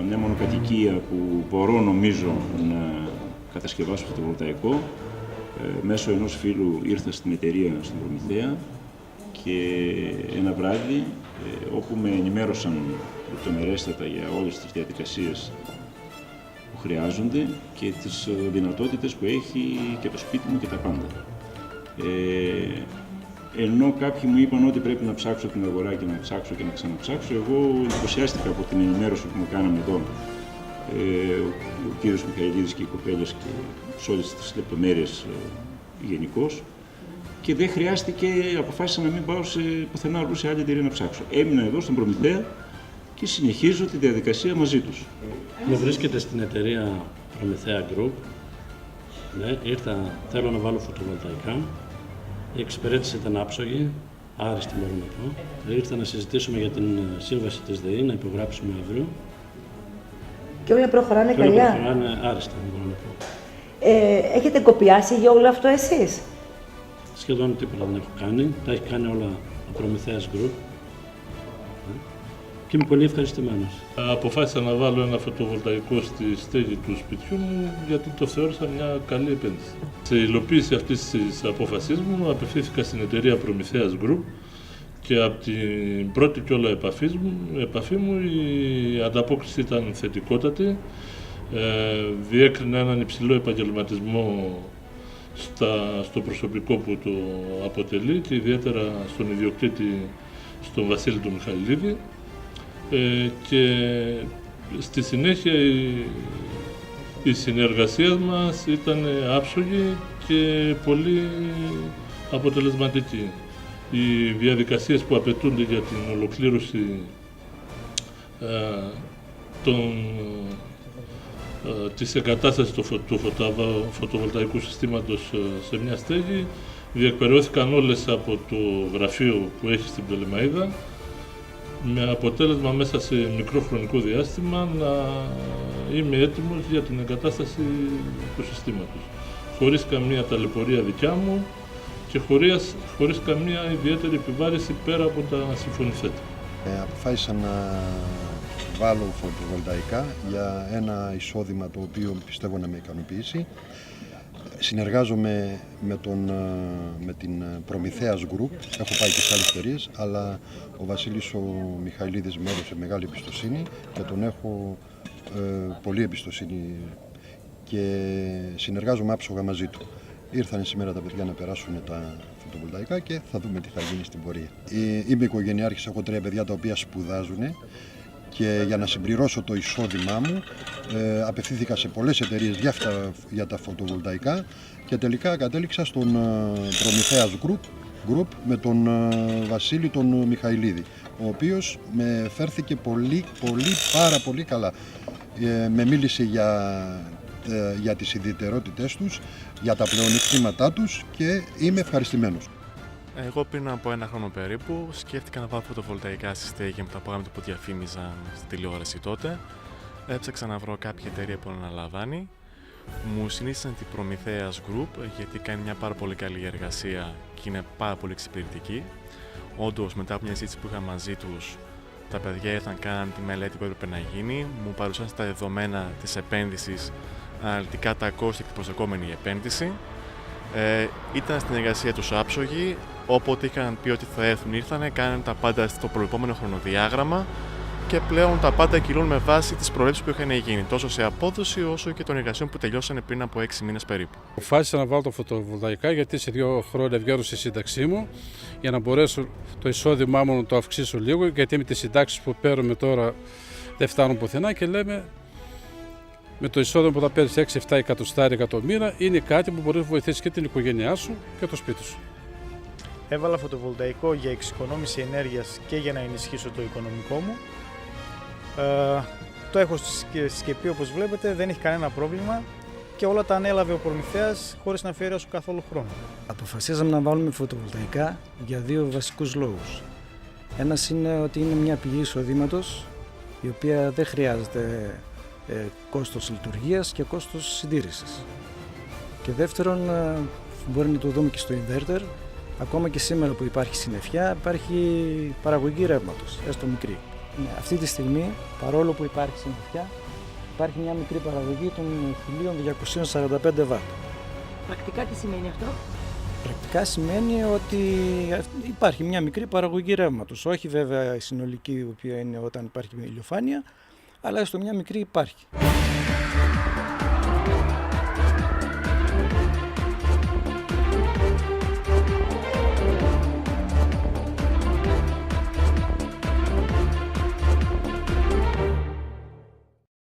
μια μονοκατοικία που μπορώ νομίζω να κατασκευάσω φωτοβολταϊκό. Μέσω ενός φίλου ήρθα στην εταιρεία στην Προμηθέα και ένα βράδυ όπου με ενημέρωσαν λεπτομερέστατα για όλες τις διαδικασίες που χρειάζονται και τις δυνατότητες που έχει και το σπίτι μου και τα πάντα. Ενώ κάποιοι μου είπαν ότι πρέπει να ψάξω την αγορά και να ψάξω και να ξαναψάξω, εγώ εντυπωσιάστηκα από την ενημέρωση που μου κάναμε εδώ ο κύριος Μιχαηλίδης και οι κοπέλες και σε όλες τις λεπτομέρειες γενικώς, και δεν χρειάστηκε, αποφάσισα να μην πάω σε πουθενά αλλού σε άλλη εταιρεία να ψάξω. Έμεινα εδώ στον Προμηθέα και συνεχίζω τη διαδικασία μαζί τους. Με βρίσκεται στην εταιρεία Προμηθέα Group. Ναι, θέλω να βάλω φωτοβολταϊκά. Η εξυπηρέτηση ήταν άψογη, άριστη μπορώ να πω. Ήρθα να συζητήσουμε για την σύμβαση της ΔΕΗ, να υπογράψουμε αύριο. Και όλα προχωράνε καλά. Όλα προχωράνε άριστα, μπορώ να πω. Έχετε κοπιάσει για όλο αυτό εσείς? Σχεδόν τίποτα δεν έχω κάνει. Τα έχει κάνει όλα ο Προμηθέας Group. Και είμαι πολύ ευχαριστημένος. Αποφάσισα να βάλω ένα φωτοβολταϊκό στη στέγη του σπιτιού μου γιατί το θεώρησα μια καλή επένδυση. Σε υλοποίηση αυτής της απόφασής μου απευθύνθηκα στην εταιρεία Προμηθέας Group και από την πρώτη κιόλα επαφή μου η ανταπόκριση ήταν θετικότατη. Διέκρινα έναν υψηλό επαγγελματισμό στο προσωπικό που το αποτελεί και ιδιαίτερα στον ιδιοκτήτη, στον Βασίλη του Μιχαηλίδη. Και στη συνέχεια η συνεργασία μας ήταν άψογη και πολύ αποτελεσματική. Οι διαδικασίες που απαιτούνται για την ολοκλήρωση της εγκατάστασης του φωτοβολταϊκού συστήματος σε μια στέγη διεκπεραιώθηκαν όλες από το γραφείο που έχει στην Πτολεμαΐδα, με αποτέλεσμα μέσα σε μικρό χρονικό διάστημα να είμαι έτοιμος για την εγκατάσταση του συστήματος. Χωρίς καμία ταλαιπωρία δικιά μου και χωρίς καμία ιδιαίτερη επιβάρηση πέρα από τα συμφωνηθέτα. Αποφάσισα να βάλω φωτοβολταϊκά για ένα εισόδημα το οποίο πιστεύω να με ικανοποιήσει. Συνεργάζομαι με την Προμηθέας Group, έχω πάει και σε άλλες εταιρείες, αλλά ο Βασίλης ο Μιχαηλίδης μου έδωσε μεγάλη εμπιστοσύνη και τον έχω πολύ εμπιστοσύνη και συνεργάζομαι άψογα μαζί του. Ήρθαν σήμερα τα παιδιά να περάσουν τα φωτοβολταϊκά και θα δούμε τι θα γίνει στην πορεία. Είμαι οικογενειάρχης, έχω 3 παιδιά τα οποία σπουδάζουν και για να συμπληρώσω το εισόδημά μου απευθύνθηκα σε πολλές εταιρείες για τα φωτοβολταϊκά και τελικά κατέληξα στον Προμηθέας Group με τον Βασίλη τον Μιχαηλίδη, ο οποίος με φέρθηκε πάρα πολύ καλά. Με μίλησε για τις ιδιαιτερότητές τους, για τα πλεονεκτήματά τους και είμαι ευχαριστημένος. Εγώ πριν από 1 χρόνο περίπου σκέφτηκα να βάλω φωτοβολταϊκά στη στέγη μου, τα προγράμματα που διαφήμιζαν στη τηλεόραση τότε. Έψαξα να βρω κάποια εταιρεία που αναλαμβάνει. Μου συνήθισαν την Προμηθέας Group γιατί κάνει μια πάρα πολύ καλή εργασία και είναι πάρα πολύ εξυπηρετική. Όντως, μετά από μια συζήτηση που είχα μαζί τους, τα παιδιά ήρθαν κάναν τη μελέτη που έπρεπε να γίνει, μου παρουσίασαν τα δεδομένα της επένδυσης, αναλυτικά τα κόστη και την προσδοκόμενη επένδυση. Ήταν στην εργασία τους άψογοι, όποτε είχαν πει ότι θα έρθουν ήρθανε, κάνανε τα πάντα στο προηγούμενο χρονοδιάγραμμα και πλέον τα πάντα κυλούν με βάση τις προβλέψεις που είχαν γίνει, τόσο σε απόδοση όσο και των εργασιών που τελειώσανε πριν από 6 μήνες περίπου. Αποφάσισα να βάλω τα φωτοβολταϊκά γιατί σε 2 χρόνια βγαίνω στη σύνταξή μου για να μπορέσω το εισόδημά μου να το αυξήσω λίγο, γιατί με τις συντάξεις που παίρνουμε τώρα δεν φτάνουν πουθενά και λέμε με το εισόδημα που θα παίρνεις 6-7 εκατοστάρικα το μήνα είναι κάτι που μπορεί να βοηθήσει και την οικογένειά σου και το σπίτι σου. Έβαλα φωτοβολταϊκό για εξοικονόμηση ενέργειας και για να ενισχύσω το οικονομικό μου. Το έχω στη σκεπή, όπως βλέπετε, δεν έχει κανένα πρόβλημα και όλα τα ανέλαβε ο Προμηθέας χωρίς να αφιερώσω καθόλου χρόνο. Αποφασίσαμε να βάλουμε φωτοβολταϊκά για 2 βασικούς λόγους. Ένας είναι ότι είναι μια πηγή εισοδήματος η οποία δεν χρειάζεται κόστος λειτουργίας και κόστος συντήρησης. Και δεύτερον, μπορεί να το δούμε και στο inverter, ακόμα και σήμερα που υπάρχει συννεφιά, υπάρχει παραγωγή ρεύματος, έστω μικρή. Ναι, αυτή τη στιγμή, παρόλο που υπάρχει συννεφιά, υπάρχει μια μικρή παραγωγή των 1245 βάτ. Πρακτικά τι σημαίνει αυτό? Πρακτικά σημαίνει ότι υπάρχει μια μικρή παραγωγή ρεύματος. Όχι βέβαια η συνολική, η οποία είναι όταν υπάρχει ηλιοφάνεια, αλλά έστω μια μικρή υπάρχει.